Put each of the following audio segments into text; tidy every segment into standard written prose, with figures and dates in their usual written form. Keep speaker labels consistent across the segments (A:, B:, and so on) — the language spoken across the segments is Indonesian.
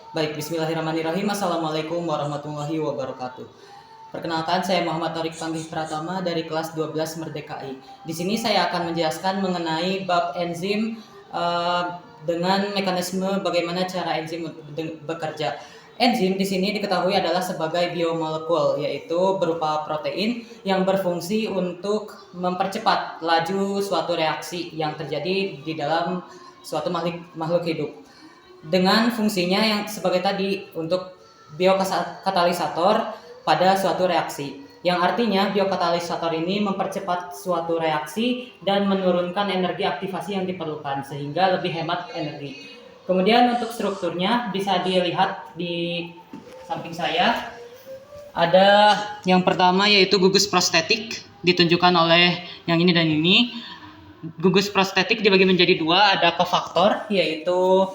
A: Baik, bismillahirrahmanirrahim. Assalamualaikum warahmatullahi wabarakatuh. Perkenalkan, saya Muhammad Torik Panggih Pratama dari kelas 12 Merdeka I. Di sini saya akan menjelaskan mengenai bab enzim dengan mekanisme bagaimana cara enzim bekerja. Enzim di sini diketahui adalah sebagai biomolekul, yaitu berupa protein yang berfungsi untuk mempercepat laju suatu reaksi yang terjadi di dalam suatu makhluk hidup. Dengan fungsinya yang sebagai tadi untuk biokatalisator pada suatu reaksi. Yang artinya biokatalisator ini mempercepat suatu reaksi dan menurunkan energi aktivasi yang diperlukan sehingga lebih hemat energi. Kemudian untuk strukturnya bisa dilihat di samping saya. Ada yang pertama yaitu gugus prostetik ditunjukkan oleh yang ini dan ini. Gugus prostetik dibagi menjadi dua, ada kofaktor yaitu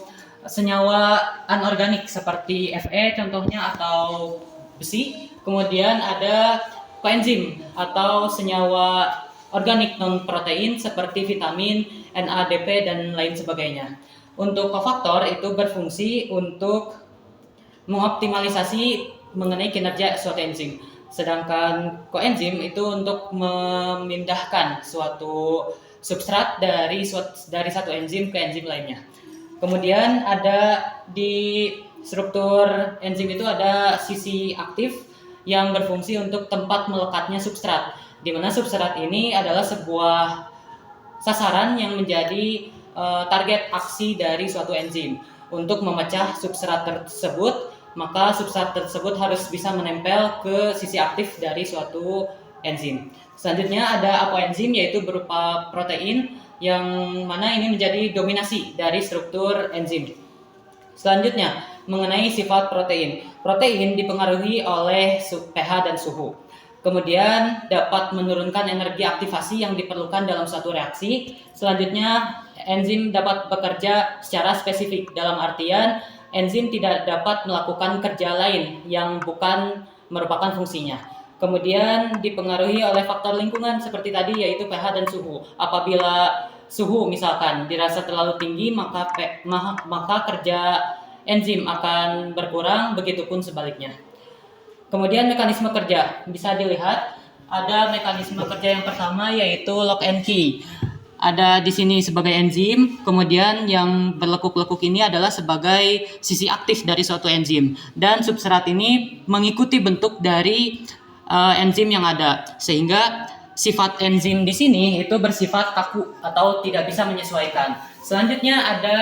A: senyawa anorganik seperti Fe contohnya atau besi. Kemudian ada koenzim atau senyawa organik non protein seperti vitamin, NADP dan lain sebagainya. Untuk kofaktor itu berfungsi untuk mengoptimalisasi mengenai kinerja suatu enzim. Sedangkan koenzim itu untuk memindahkan suatu substrat dari satu enzim ke enzim lainnya. Kemudian ada di struktur enzim itu ada sisi aktif yang berfungsi untuk tempat melekatnya substrat, di mana substrat ini adalah sebuah sasaran yang menjadi target aksi dari suatu enzim. Untuk memecah substrat tersebut, maka substrat tersebut harus bisa menempel ke sisi aktif dari suatu enzim. Selanjutnya ada apoenzim yaitu berupa protein yang mana ini menjadi dominasi dari struktur enzim. Selanjutnya, mengenai sifat protein. Protein dipengaruhi oleh pH dan suhu. Kemudian dapat menurunkan energi aktivasi yang diperlukan dalam suatu reaksi. Selanjutnya, enzim dapat bekerja secara spesifik. Dalam artian, enzim tidak dapat melakukan kerja lain yang bukan merupakan fungsinya. Kemudian dipengaruhi oleh faktor lingkungan seperti tadi yaitu pH dan suhu. Apabila suhu misalkan dirasa terlalu tinggi maka kerja enzim akan berkurang, begitupun sebaliknya. Kemudian mekanisme kerja bisa dilihat ada mekanisme kerja yang pertama yaitu lock and key. Ada di sini sebagai enzim, kemudian yang berlekuk-lekuk ini adalah sebagai sisi aktif dari suatu enzim dan substrat ini mengikuti bentuk dari enzim yang ada sehingga sifat enzim di sini itu bersifat kaku atau tidak bisa menyesuaikan. Selanjutnya ada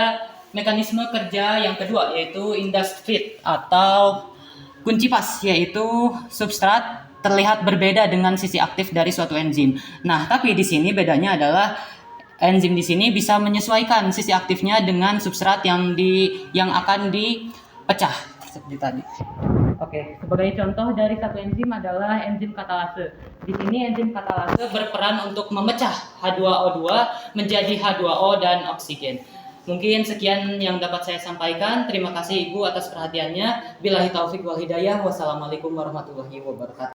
A: mekanisme kerja yang kedua yaitu induced fit atau kunci pas, yaitu substrat terlihat berbeda dengan sisi aktif dari suatu enzim. Nah, tapi di sini bedanya adalah enzim di sini bisa menyesuaikan sisi aktifnya dengan substrat yang akan dipecah seperti tadi. Oke, sebagai contoh dari satu enzim adalah enzim katalase. Di sini enzim katalase berperan untuk memecah H2O2 menjadi H2O dan oksigen. Mungkin sekian yang dapat saya sampaikan. Terima kasih Ibu atas perhatiannya. Billahi taufik wal hidayah. Wassalamualaikum warahmatullahi wabarakatuh.